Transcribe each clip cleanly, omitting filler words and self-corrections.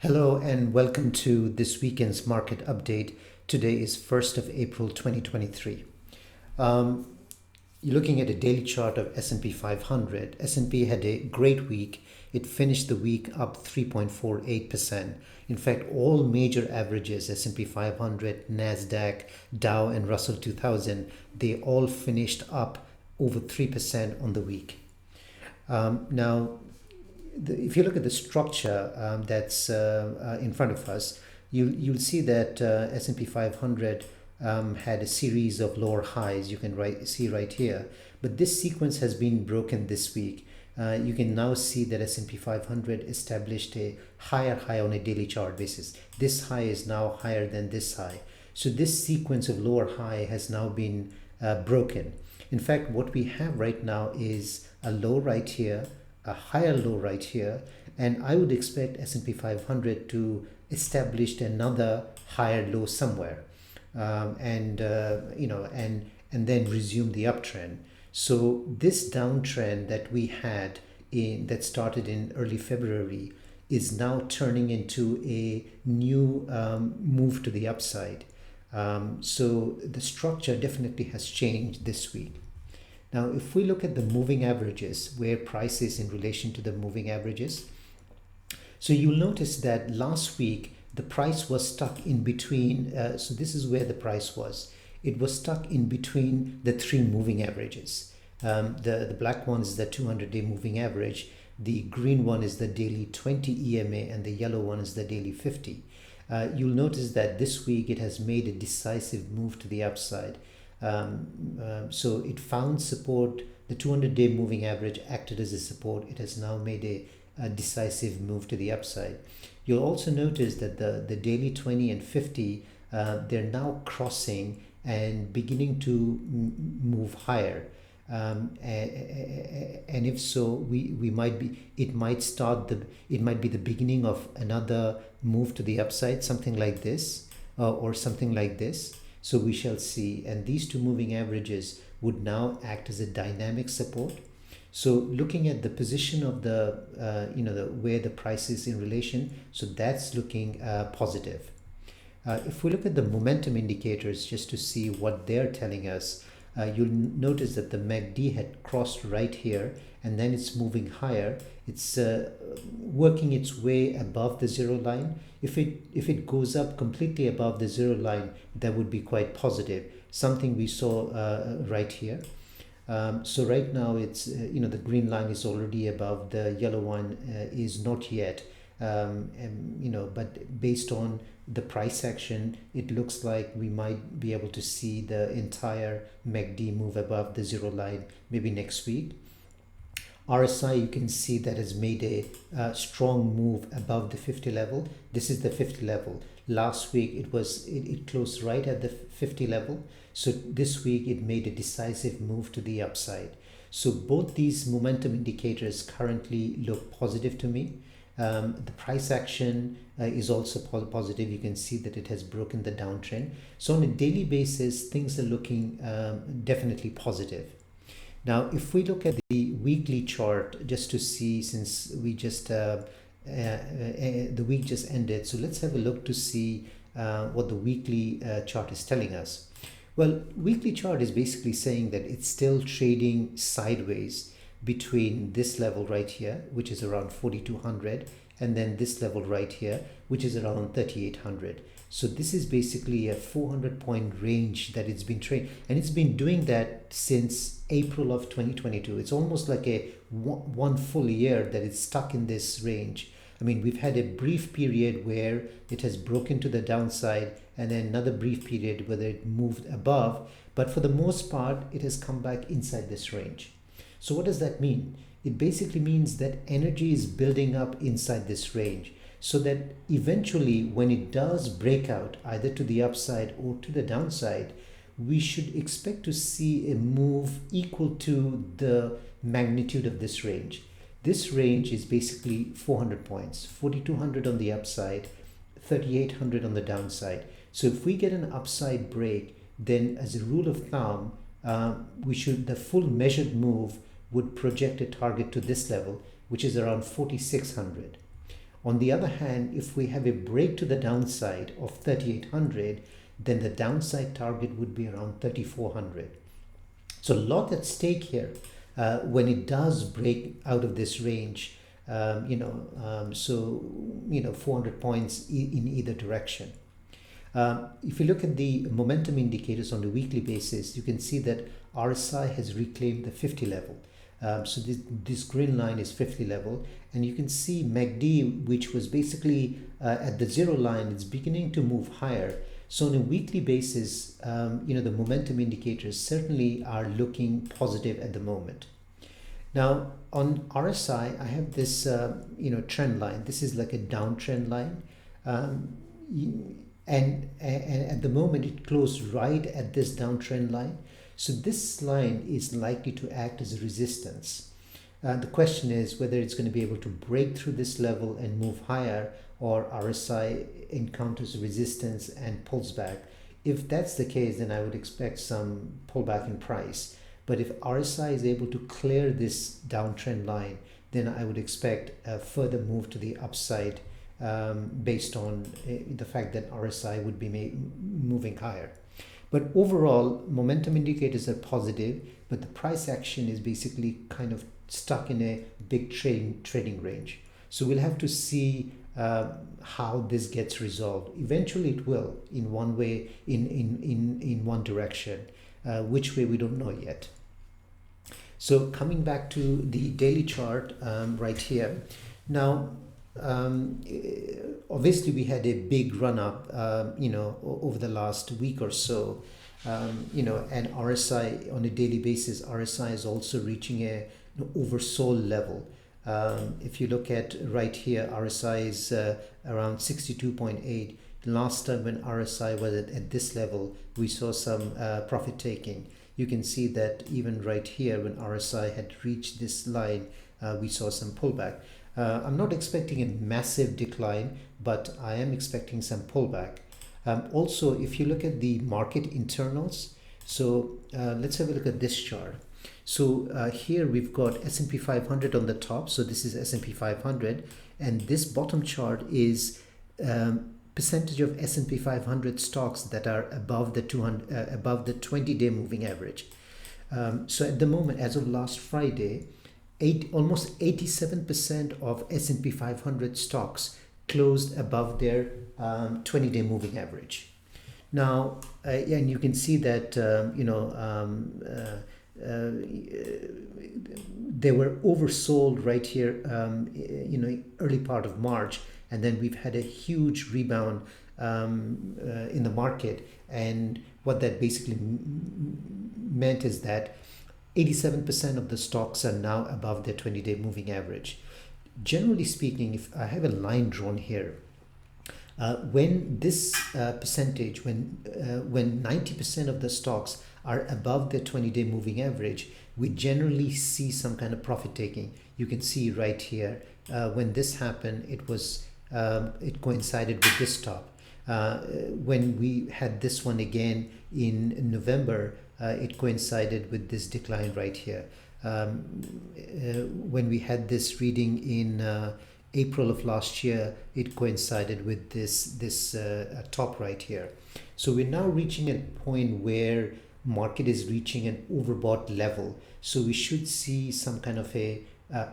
Hello and welcome to this weekend's market update. Today is 1st of April 2023. You're looking at a daily chart of S&P 500. S&P had a great week. It finished the week up 3.48%. In fact, all major averages, S&P 500, NASDAQ, Dow and Russell 2000, they all finished up over 3% on the week. If you look at the structure that's in front of us, you'll see that S&P 500 had a series of lower highs. You can see right here, but this sequence has been broken this week. You can now see that S&P 500 established a higher high on a daily chart basis. This high is now higher than this high. So this sequence of lower high has now been broken. In fact, what we have right now is a low right here, a higher low right here, and I would expect S&P 500 to establish another higher low somewhere, and then resume the uptrend. So this downtrend that we had that started in early February is now turning into a new move to the upside. So the structure definitely has changed this week. Now, if we look at the moving averages, where price is in relation to the moving averages, so you'll notice that last week the price was stuck in between. So this is where the price was. It was stuck in between the three moving averages. The black one is the 200-day moving average. The green one is the daily 20 EMA, and the yellow one is the daily 50. You'll notice that this week it has made a decisive move to the upside. So it found support. The 200-day moving average acted as a support. It has now made a decisive move to the upside. You'll also notice that the daily 20 and 50, they're now crossing and beginning to move higher. And if so, it might be the beginning of another move to the upside, something like this, or something like this. So we shall see, and these two moving averages would now act as a dynamic support. So looking at the position of the where the price is in relation, so that's looking positive. If we look at the momentum indicators just to see what they're telling us, you'll notice that the MACD had crossed right here, and then it's moving higher. It's working its way above the zero line. If it goes up completely above the zero line, that would be quite positive. Something we saw right here. So right now it's the green line is already above, the yellow one is not yet. But based on the price action, it looks like we might be able to see the entire MACD move above the zero line maybe next week. RSI, you can see that has made a strong move above the 50 level. This is the 50 level. Last week it closed right at the 50 level. So this week it made a decisive move to the upside. So both these momentum indicators currently look positive to me. The price action is also positive. You can see that it has broken the downtrend. So on a daily basis, things are looking definitely positive. Now, if we look at the weekly chart, just to see, since we just the week just ended, so let's have a look to see what the weekly chart is telling us. Well, weekly chart is basically saying that it's still trading sideways between this level right here, which is around 4,200, and then this level right here, which is around 3,800. So this is basically a 400-point range that it's been trading, and it's been doing that since April of 2022. It's almost like a one full year that it's stuck in this range. I mean, we've had a brief period where it has broken to the downside, and then another brief period where it moved above, but for the most part, it has come back inside this range. So what does that mean? It basically means that energy is building up inside this range, so that eventually when it does break out either to the upside or to the downside, we should expect to see a move equal to the magnitude of this range. This range is basically 400 points, 4,200 on the upside, 3,800 on the downside. So if we get an upside break, then as a rule of thumb, the full measured move would project a target to this level, which is around 4,600. On the other hand, if we have a break to the downside of 3800, then the downside target would be around 3400. So a lot at stake here when it does break out of this range, 400 points in either direction. If you look at the momentum indicators on a weekly basis, you can see that RSI has reclaimed the 50 level. So this green line is 50 level, and you can see MACD, which was basically at the 0 line, it's beginning to move higher. So on a weekly basis, the momentum indicators certainly are looking positive at the moment. Now on RSI, I have this trend line. This is like a downtrend line, and at the moment it closed right at this downtrend line. So this line is likely to act as a resistance. The question is whether it's going to be able to break through this level and move higher, or RSI encounters resistance and pulls back. If that's the case, then I would expect some pullback in price. But if RSI is able to clear this downtrend line, then I would expect a further move to the upside based on the fact that RSI would be moving higher. But overall, momentum indicators are positive, but the price action is basically kind of stuck in a big trading range. So we'll have to see how this gets resolved. Eventually it will, in one way, in one direction. Which way, we don't know yet. So coming back to the daily chart right here. Now, obviously we had a big run up, over the last week or so, and RSI on a daily basis, RSI is also reaching a oversold level. If you look at right here, RSI is around 62.8. Last time when RSI was at this level, we saw some profit taking. You can see that even right here, when RSI had reached this line, we saw some pullback. I'm not expecting a massive decline, but I am expecting some pullback. Also, if you look at the market internals, so let's have a look at this chart. So here we've got S&P 500 on the top. So this is S&P 500, and this bottom chart is percentage of S&P 500 stocks that are above the 20-day moving average. So at the moment, as of last Friday, almost 87% of S&P 500 stocks closed above their 20-day moving average. Now, and you can see that they were oversold right here, early part of March, and then we've had a huge rebound in the market. And what that basically meant is that 87% of the stocks are now above their 20-day moving average. Generally speaking, if I have a line drawn here, when this percentage, when 90% of the stocks are above their 20-day moving average, we generally see some kind of profit taking. You can see right here, when this happened, it coincided with this top. When we had this one again in November, it coincided with this decline right here. When we had this reading in April of last year, it coincided with this top right here. So we're now reaching a point where market is reaching an overbought level. So we should see some kind of a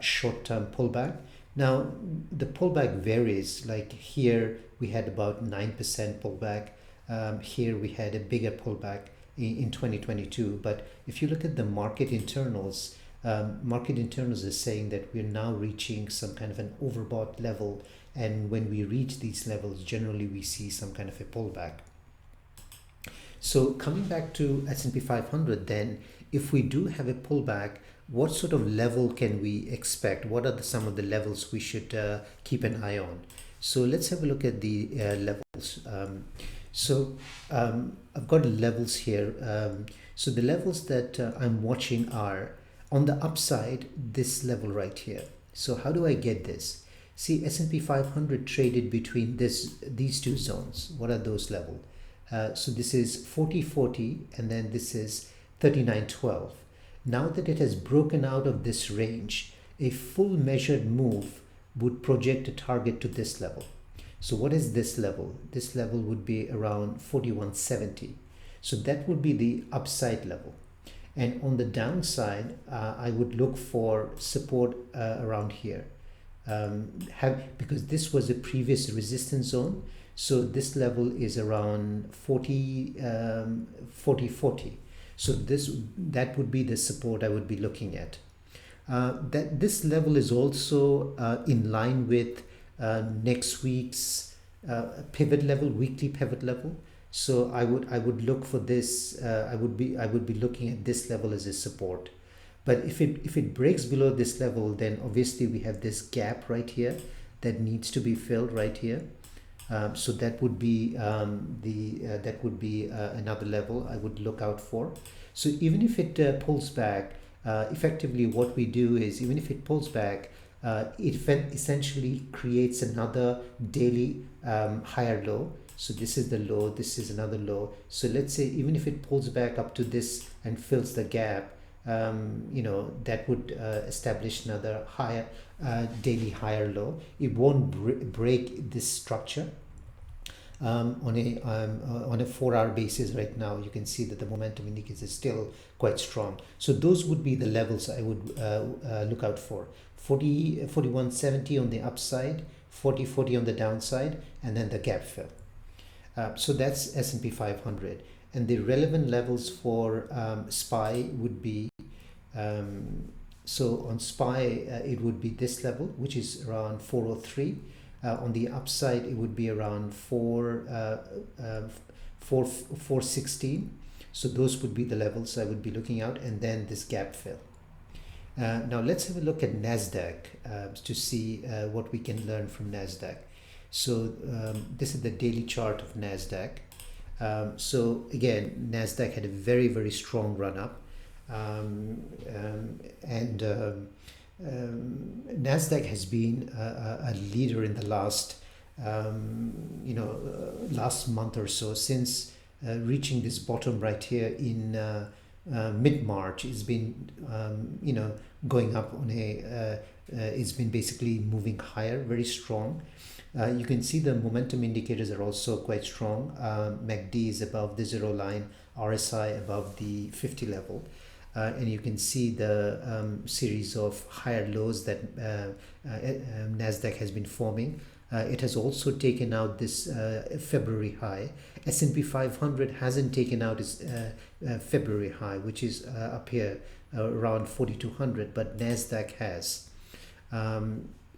short-term pullback. Now, the pullback varies. Like here, we had about 9% pullback. Here, we had a bigger pullback in 2022. But if you look at the market internals is saying that we're now reaching some kind of an overbought level. And when we reach these levels, generally we see some kind of a pullback. So coming back to S&P 500 then, if we do have a pullback, what sort of level can we expect? What are some of the levels we should keep an eye on? So let's have a look at the levels. I've got levels here. So the levels that I'm watching are on the upside, this level right here. So how do I get this? See, S&P 500 traded between these two zones. What are those levels? So this is 40.40, and then this is 39.12. Now that it has broken out of this range, a full measured move would project a target to this level. So what is this level? This level would be around 4170. So that would be the upside level. And on the downside, I would look for support around here. Because this was a previous resistance zone. So this level is around 40, 40. So that would be the support I would be looking at. That this level is also in line with next week's pivot level, weekly pivot level. So I would look for this. I would be looking at this level as a support. But if it breaks below this level, then obviously we have this gap right here that needs to be filled right here. So that would be another level I would look out for. So even if it pulls back, effectively what we do is, even if it pulls back, it essentially creates another daily higher low. So this is the low, this is another low. So let's say even if it pulls back up to this and fills the gap, that would establish another higher daily higher low. It won't break this structure. On a 4-hour basis right now, you can see that the momentum indicator is still quite strong. So those would be the levels I would look out for. 4170 on the upside, 40 on the downside, and then the gap fill. So that's S&P 500. And the relevant levels for SPY would be, so on SPY, it would be this level, which is around 403. On the upside, it would be around 416. So those would be the levels I would be looking at, and then this gap fill. Now let's have a look at NASDAQ to see what we can learn from NASDAQ. So this is the daily chart of NASDAQ. So again, NASDAQ had a very, very strong run up. NASDAQ has been a leader in the last, last month or so, since reaching this bottom right here in mid-March. It's been, going up on it's been basically moving higher, very strong. You can see the momentum indicators are also quite strong. MACD is above the 0 line, RSI above the 50 level. And you can see the series of higher lows that NASDAQ has been forming. It has also taken out this February high. S&P 500 hasn't taken out its February high, which is up here around 4,200, but NASDAQ has.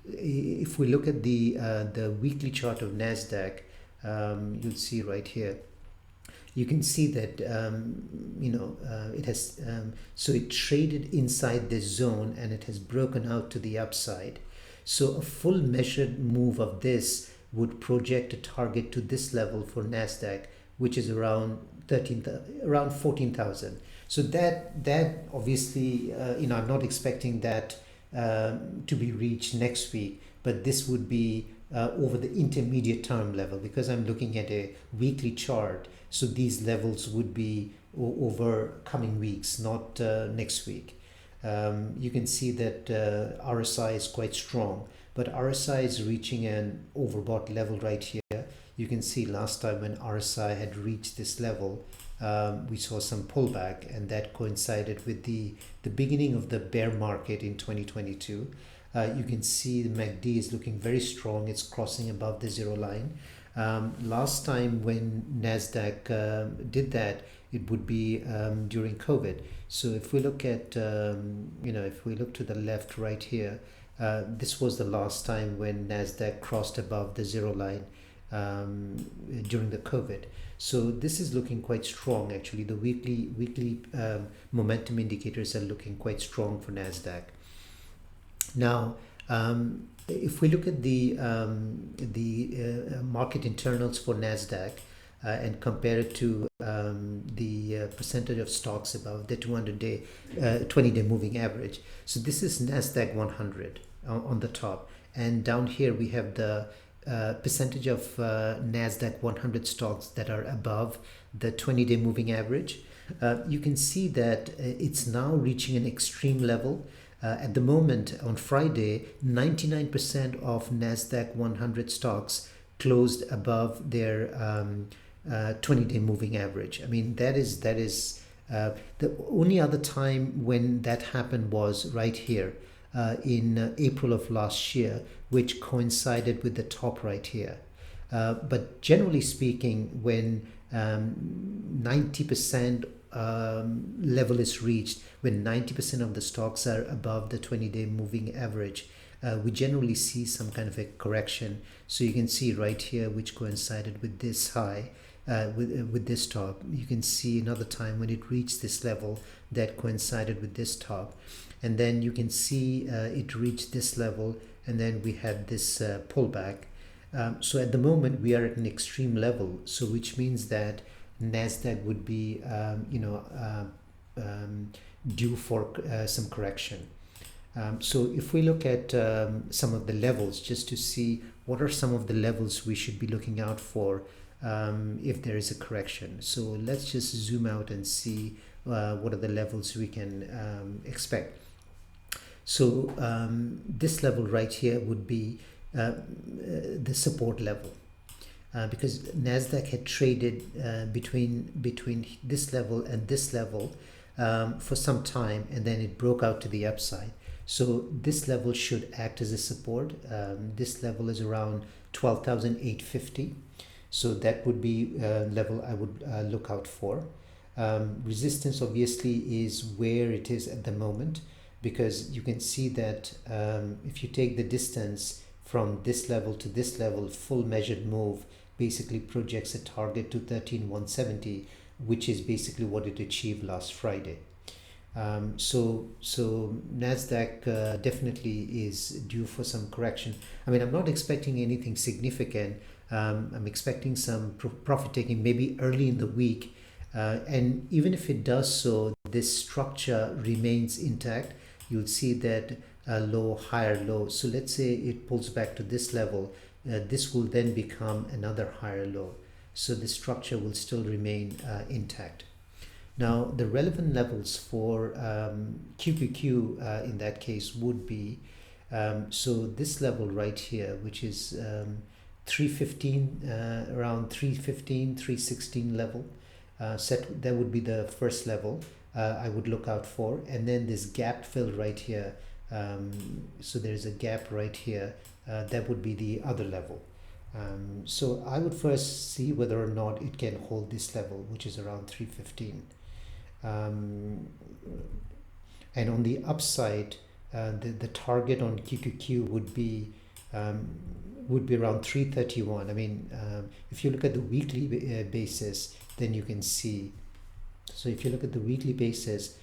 If we look at the weekly chart of NASDAQ, you'll see right here. You can see that it has so it traded inside this zone and it has broken out to the upside. So a full measured move of this would project a target to this level for NASDAQ, which is around 14,000. So that obviously I'm not expecting that to be reached next week, but this would be over the intermediate term level, because I'm looking at a weekly chart. So these levels would be over coming weeks, not next week. You can see that RSI is quite strong, but RSI is reaching an overbought level right here. You can see last time when RSI had reached this level, we saw some pullback, and that coincided with the beginning of the bear market in 2022. You can see the MACD is looking very strong. It's crossing above the 0 line. Last time when NASDAQ did that, it would be during COVID. So if we look at, if we look to the left right here, this was the last time when NASDAQ crossed above the 0 line during the COVID. So this is looking quite strong. Actually, the weekly momentum indicators are looking quite strong for NASDAQ. Now, if we look at the market internals for NASDAQ and compare it to the percentage of stocks above the 20-day moving average. So this is NASDAQ 100 on the top, and down here we have the percentage of NASDAQ 100 stocks that are above the 20-day moving average. You can see that it's now reaching an extreme level. At the moment, on Friday, 99% of NASDAQ 100 stocks closed above their 20-day moving average. I mean, that is the only other time when that happened was right here in April of last year, which coincided with the top right here. But generally speaking, when 90% level is reached, when 90% of the stocks are above the 20-day moving average, we generally see some kind of a correction. So you can see right here, which coincided with this high, with this top. You can see another time when it reached this level that coincided with this top. And then you can see it reached this level, and then we had this pullback. So at the moment we are at an extreme level, so which means that NASDAQ would be due for some correction. So if we look at some of the levels, just to see what are some of the levels we should be looking out for if there is a correction. So let's just zoom out and see what are the levels we can expect. So this level right here would be the support level, because NASDAQ had traded between this level and this level for some time, and then it broke out to the upside. So this level should act as a support. This level is around 12,850. So that would be a level I would look out for. Resistance obviously is where it is at the moment, because you can see that if you take the distance from this level to this level, full measured move basically projects a target to 13,170, which is basically what it achieved last Friday. So NASDAQ definitely is due for some correction. I mean, I'm not expecting anything significant. I'm expecting some profit taking maybe early in the week. And even if it does so, this structure remains intact. You'll see that low, higher low. So let's say it pulls back to this level. This will then become another higher low. So the structure will still remain intact. Now, the relevant levels for QQQ in that case would be, so this level right here, which is 315, around 315, 316 level. That would be the first level I would look out for. And then this gap fill right here. So there's a gap right here. That would be the other level. So I would first see whether or not it can hold this level, which is around 315. And on the upside, the target on QQQ would be around 331. I mean, if you look at the weekly basis, then you can see. So if you look at the weekly basis,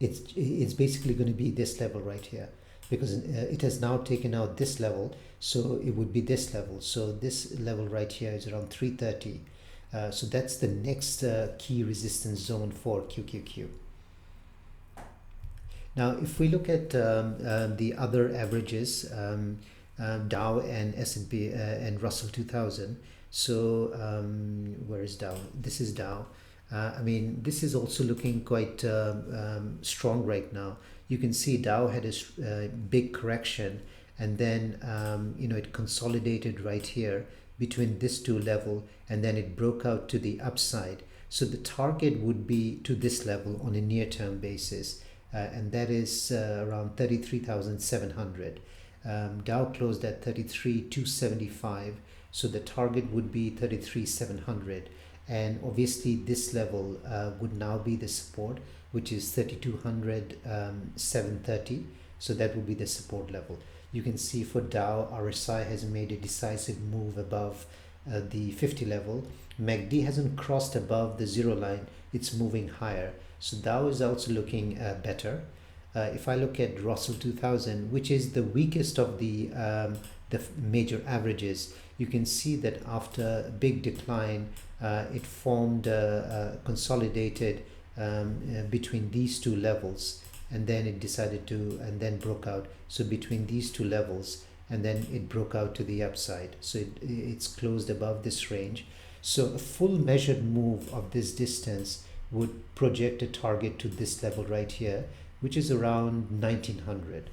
it's basically going to be this level right here, because it has now taken out this level, so it would be this level. So this level right here is around 330. So that's the next key resistance zone for QQQ. Now, if we look at the other averages, Dow and S&P and Russell 2000. So where is Dow? This is Dow. I mean, this is also looking quite strong right now. You can see Dow had a big correction, and then it consolidated right here between this two level, and then it broke out to the upside. So the target would be to this level on a near-term basis, and that is around 33,700. Dow closed at 33,275, so the target would be 33,700. And obviously this level would now be the support, which is 3200, 730. So that would be the support level. You can see for Dow, RSI has made a decisive move above the 50 level. MACD hasn't crossed above the zero line. It's moving higher. So Dow is also looking better. If I look at Russell 2000, which is the weakest of the major averages, you can see that after a big decline, it formed consolidated between these two levels, and then it decided to, and then broke out. So between these two levels, and then it broke out to the upside. So it's closed above this range. So a full measured move of this distance would project a target to this level right here, which is around 1900,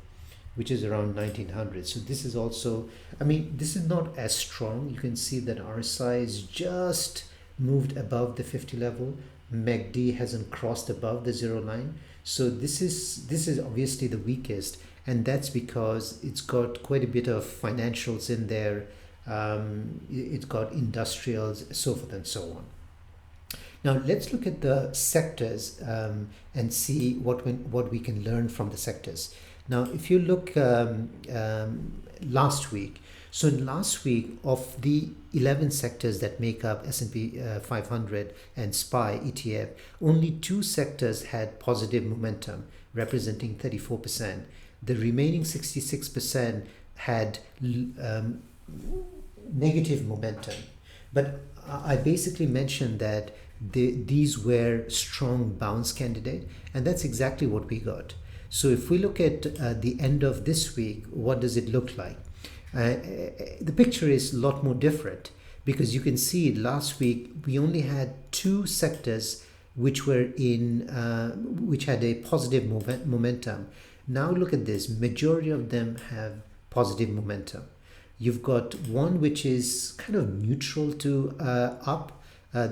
so this is also, I mean, this is not as strong. You can see that RSI is just moved above the 50 level. MACD hasn't crossed above the zero line, so this is obviously the weakest, and that's because it's got quite a bit of financials in there. It's got industrials, so forth and so on. Now let's look at the sectors and see what we can learn from the sectors. Now, if you look last week, so in last week, of the 11 sectors that make up S&P 500 and SPY ETF, only 2 sectors had positive momentum, representing 34%. The remaining 66% had negative momentum. But I basically mentioned that these were strong bounce candidate, and that's exactly what we got. So if we look at the end of this week, what does it look like? The picture is a lot more different, because you can see last week we only had 2 sectors which were in which had a positive momentum. Now look at this, majority of them have positive momentum. You've got one which is kind of neutral to up,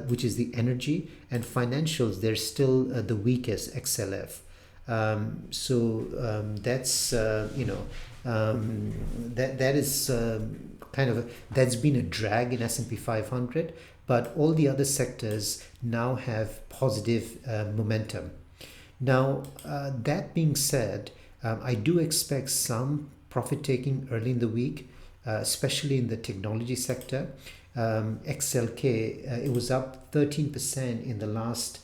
which is the energy, and financials, they're still the weakest, XLF. That's that is kind of that's been a drag in S&P 500, but all the other sectors now have positive momentum. Now that being said, I do expect some profit taking early in the week, especially in the technology sector. XLK, it was up 13% in the last,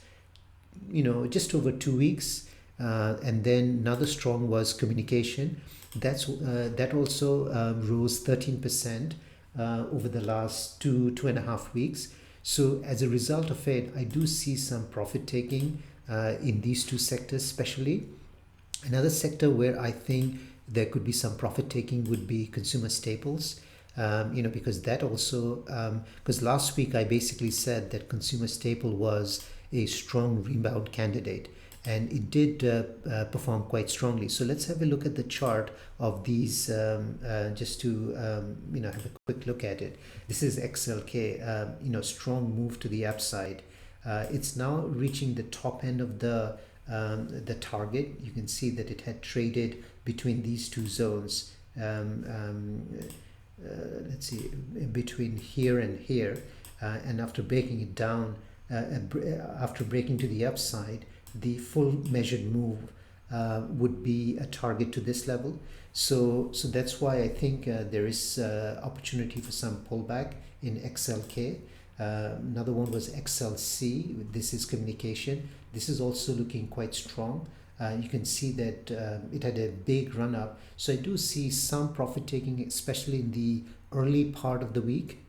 just over 2 weeks. And then another strong was communication. That also rose 13% over the last 2.5 weeks. So as a result of it, I do see some profit taking in these 2 sectors, especially. Another sector where I think there could be some profit taking would be consumer staples. Because that also, because last week I basically said that consumer staple was a strong rebound candidate, and it did perform quite strongly. So let's have a look at the chart of these, just to have a quick look at it. This is XLK, strong move to the upside. It's now reaching the top end of the target. You can see that it had traded between these 2 zones. Let's see, between here and here, and after breaking it down, after breaking to the upside, the full measured move would be a target to this level. So that's why I think there is opportunity for some pullback in XLK. Another one was XLC. This is communication. This is also looking quite strong. You can see that it had a big run up. So I do see some profit taking, especially in the early part of the week.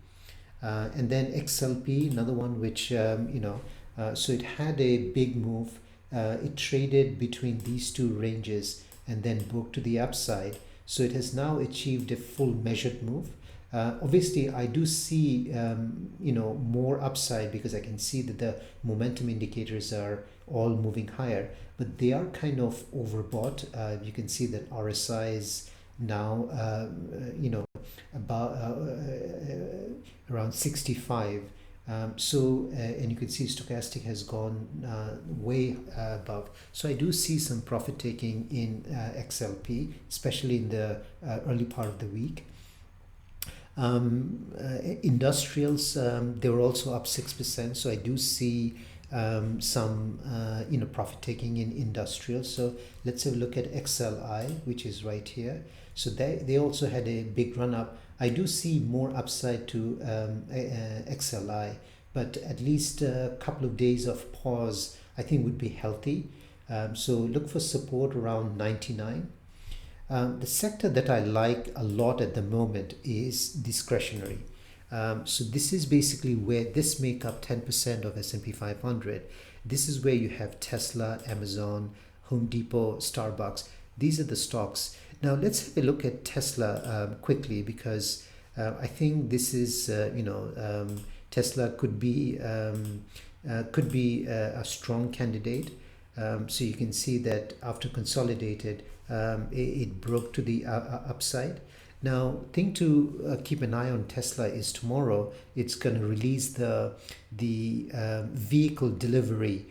And then XLP, another one which, so it had a big move. It traded between these 2 ranges and then broke to the upside. So it has now achieved a full measured move. Obviously, I do see, more upside, because I can see that the momentum indicators are all moving higher, but they are kind of overbought. You can see that RSI is now, about around 65. And you can see stochastic has gone way above. So I do see some profit taking in XLP, especially in the early part of the week. Industrials, they were also up 6%. So I do see some profit taking in industrials. So let's have a look at XLI, which is right here. So they also had a big run up. I do see more upside to XLI, but at least a couple of days of pause I think would be healthy. So look for support around 99. The sector that I like a lot at the moment is discretionary. So this is basically where this make up 10% of S&P 500. This is where you have Tesla, Amazon, Home Depot, Starbucks. These are the stocks. Now let's have a look at Tesla quickly, because I think this is, Tesla could be a strong candidate. So you can see that after consolidated, it broke to the upside. Now, thing to keep an eye on Tesla is tomorrow it's going to release the vehicle delivery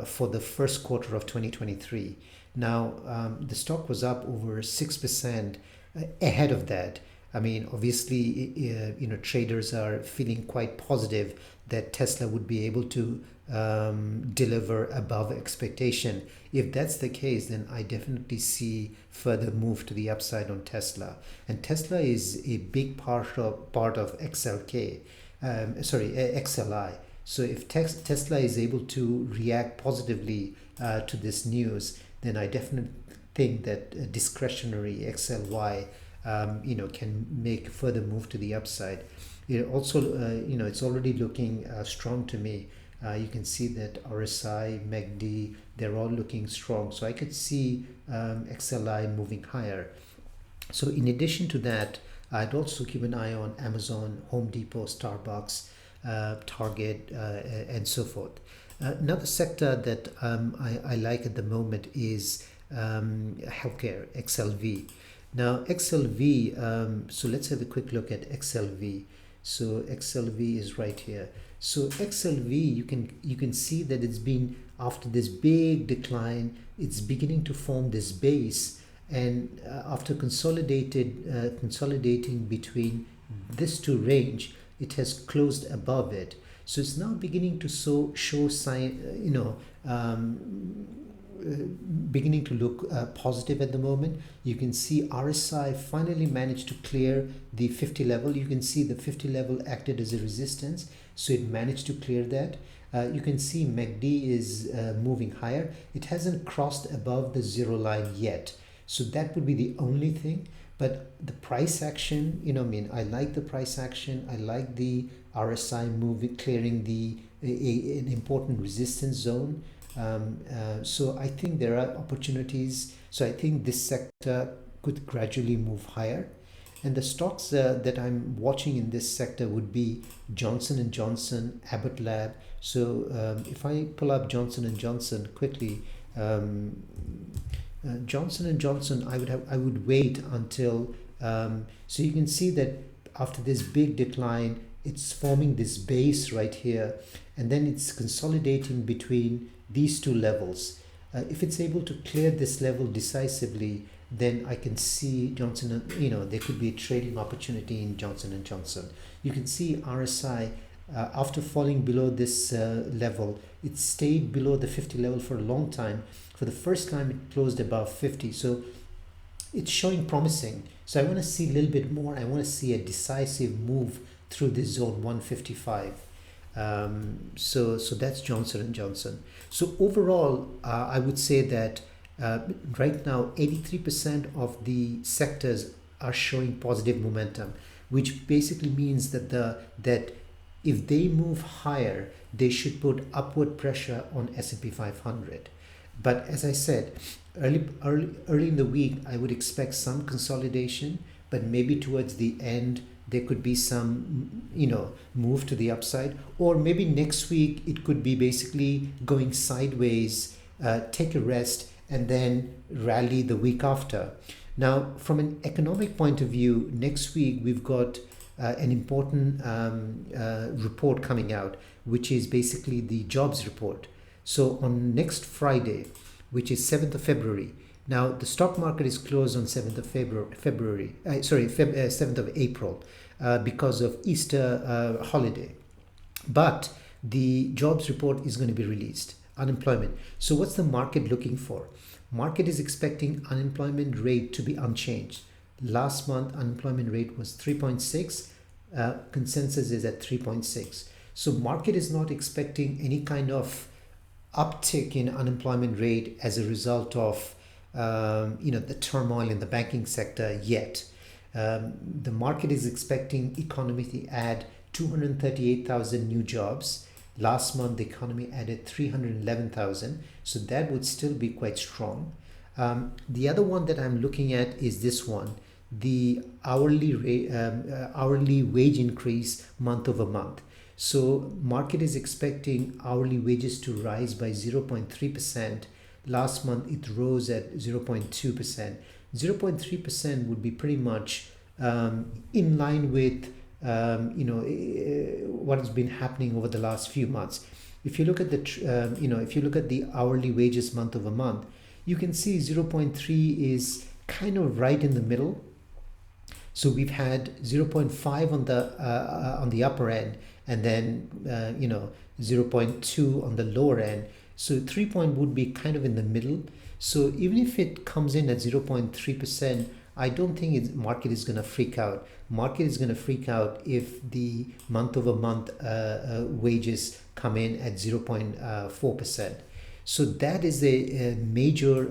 for the first quarter of 2023. Now, the stock was up over 6% ahead of that. I mean, obviously, traders are feeling quite positive that Tesla would be able to deliver above expectation. If that's the case, then I definitely see further move to the upside on Tesla. And Tesla is a big part of XLK, XLI. So if Tesla is able to react positively to this news, then I definitely think that discretionary XLY can make further move to the upside. It also, it's already looking strong to me. You can see that RSI, MACD, they're all looking strong. So I could see XLI moving higher. So in addition to that, I'd also keep an eye on Amazon, Home Depot, Starbucks, Target, and so forth. Another sector that I like at the moment is healthcare, XLV. Now XLV, so let's have a quick look at XLV. So XLV is right here. So XLV, you can see that it's been, after this big decline, it's beginning to form this base, and after consolidating between this two range, it has closed above it. So it's now beginning to show sign, beginning to look positive at the moment. You can see RSI finally managed to clear the 50 level. You can see the 50 level acted as a resistance, so it managed to clear that. You can see MACD is moving higher. It hasn't crossed above the zero line yet, so that would be the only thing. But the price action, I like the price action. I like the RSI moving, clearing an important resistance zone. So I think there are opportunities. So I think this sector could gradually move higher. And the stocks that I'm watching in this sector would be Johnson & Johnson, Abbott Lab. So if I pull up Johnson & Johnson quickly, Johnson & Johnson, I would wait until, so you can see that after this big decline, it's forming this base right here, and then it's consolidating between these two levels. If it's able to clear this level decisively, then I can see Johnson, there could be a trading opportunity in Johnson & Johnson. You can see RSI, after falling below this level, it stayed below the 50 level for a long time. For the first time, it closed above 50. So it's showing promising. So I want to see a little bit more. I want to see a decisive move through this zone 155. So that's Johnson & Johnson. So overall, I would say that right now 83% of the sectors are showing positive momentum, which basically means that if they move higher, they should put upward pressure on S&P 500. But as I said, early in the week, I would expect some consolidation, but maybe towards the end, there could be some, move to the upside. Or maybe next week, it could be basically going sideways, take a rest, and then rally the week after. Now, from an economic point of view, next week, we've got an important report coming out, which is basically the jobs report. So on next Friday, which is 7th of February, now the stock market is closed on 7th of 7th of April because of Easter holiday. But the jobs report is going to be released, unemployment. So what's the market looking for? Market is expecting unemployment rate to be unchanged. Last month, unemployment rate was 3.6. Consensus is at 3.6. So market is not expecting any kind of uptick in unemployment rate as a result of the turmoil in the banking sector yet. The market is expecting economy to add 238,000 new jobs. Last month, the economy added 311,000, so that would still be quite strong. The other one that I'm looking at is this one, the hourly wage increase month over month. So market is expecting hourly wages to rise by 0.3% Last month it rose at 0.2%. 0.3% would be pretty much in line with what has been happening over the last few months. If you look at if you look at the hourly wages month over month, you can see 0.3 is kind of right in the middle. So we've had 0.5 on the upper end, and then 0.2 on the lower end. So 3 point would be kind of in the middle. So even if it comes in at 0.3%, I don't think market is going to freak out. Market is going to freak out if the month over month wages come in at 0.4%. So that is a major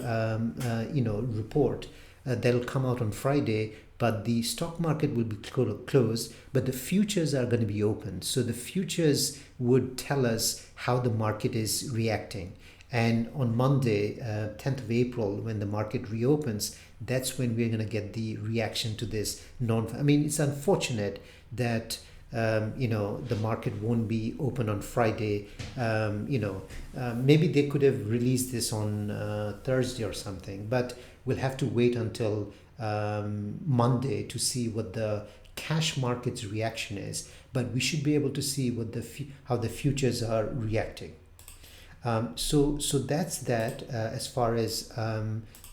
report that'll come out on Friday. But the stock market will be closed, but the futures are going to be open. So the futures would tell us how the market is reacting. And on Monday, 10th of April, when the market reopens, that's when we're going to get the reaction to this. It's unfortunate that the market won't be open on Friday. Maybe they could have released this on Thursday or something, but we'll have to wait until Monday to see what the cash market's reaction is. But we should be able to see what how the futures are reacting. So that's that as far as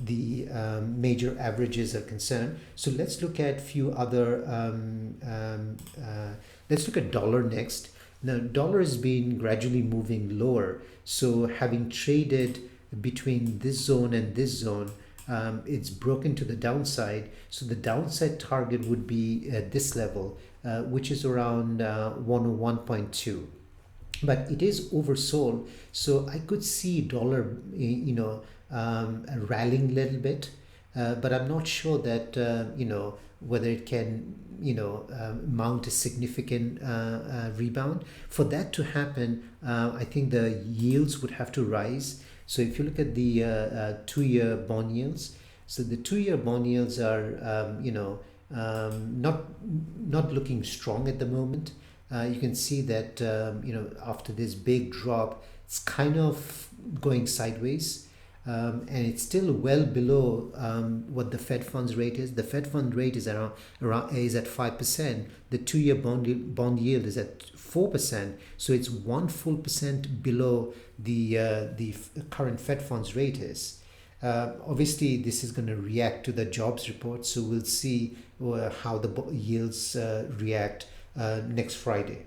the major averages are concerned. So let's look at few other. Let's look at dollar next. Now, dollar has been gradually moving lower. So having traded between this zone and this zone, it's broken to the downside. So the downside target would be at this level, which is around 101.2. But it is oversold, so I could see dollar, rallying a little bit, but I'm not sure that whether it can mount a significant rebound. For that to happen, I think the yields would have to rise. So if you look at the 2-year bond yields, so the 2-year bond yields are not looking strong at the moment. You can see that after this big drop, it's kind of going sideways, and it's still well below what the Fed funds rate is. The Fed fund rate is around is at 5%. The 2-year bond yield is at 4%. So it's 1 full percent below the current Fed funds rate is. Obviously, this is going to react to the jobs report, so we'll see how the yields react next Friday.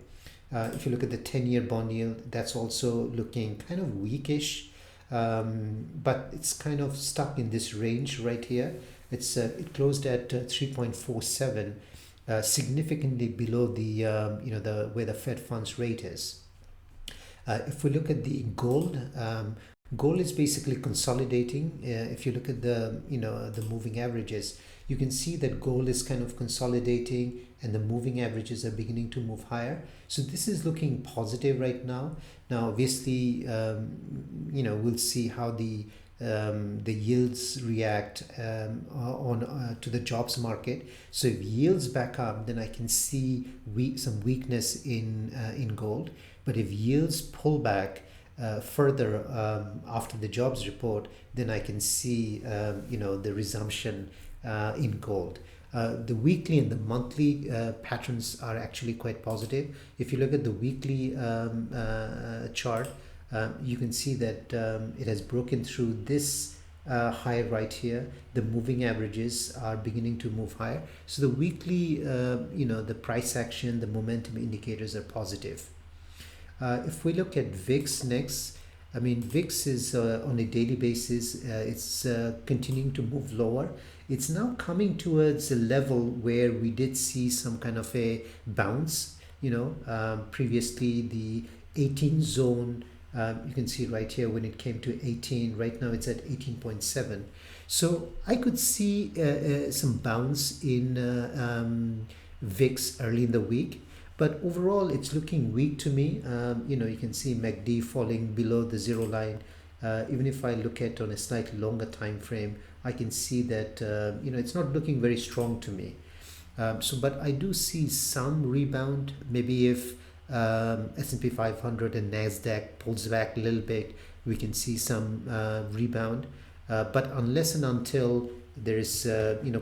If you look at the 10-year bond yield, that's also looking kind of weakish, but it's kind of stuck in this range right here. It closed at 3.47, significantly below the where the Fed funds rate is. If we look at the gold, gold is basically consolidating. If you look at the moving averages, you can see that gold is kind of consolidating and the moving averages are beginning to move higher. So this is looking positive right now. Now, obviously, we'll see how the yields react to the jobs market. So if yields back up, then I can see some weakness in gold. But if yields pull back further after the jobs report, then I can see the resumption in gold. The weekly and the monthly patterns are actually quite positive. If you look at the weekly chart, you can see that it has broken through this high right here. The moving averages are beginning to move higher. So the weekly, the price action, the momentum indicators are positive. If we look at VIX next, VIX is on a daily basis, it's continuing to move lower. It's now coming towards a level where we did see some kind of a bounce. Previously the 18 zone, you can see right here when it came to 18, right now it's at 18.7. So I could see some bounce in VIX early in the week. But overall, it's looking weak to me. You can see MACD falling below the zero line. Even if I look at on a slightly longer time frame, I can see that it's not looking very strong to me. But I do see some rebound. Maybe if S&P 500 and Nasdaq pulls back a little bit, we can see some rebound. But unless and until there is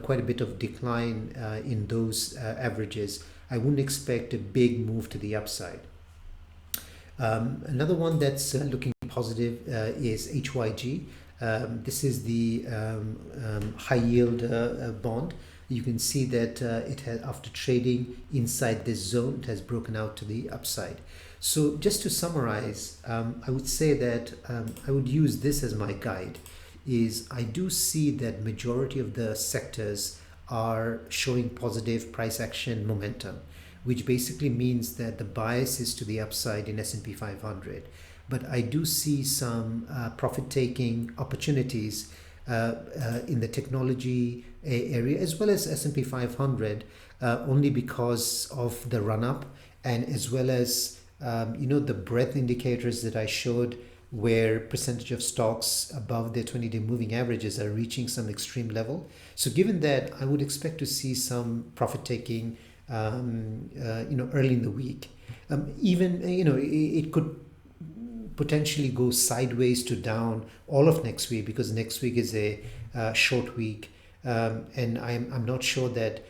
quite a bit of decline in those averages, I wouldn't expect a big move to the upside. Another one that's looking positive is HYG. This is the high yield bond. You can see that it has, after trading inside this zone, it has broken out to the upside. So just to summarize, I would say that I would use this as my guide. Is I do see that majority of the sectors are showing positive price action momentum, which basically means that the bias is to the upside in S&P 500. But I do see some profit-taking opportunities in the technology area as well as S&P 500, only because of the run-up, and as well as the breadth indicators that I showed, where percentage of stocks above their 20-day moving averages are reaching some extreme level. So given that, I would expect to see some profit taking early in the week. Even it could potentially go sideways to down all of next week, because next week is a short week, and I'm not sure that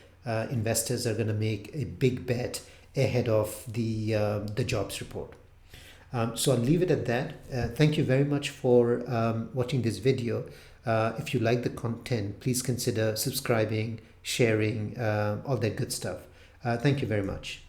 investors are going to make a big bet ahead of the jobs report. So I'll leave it at that. Thank you very much for watching this video. If you like the content, please consider subscribing, sharing, all that good stuff. Thank you very much.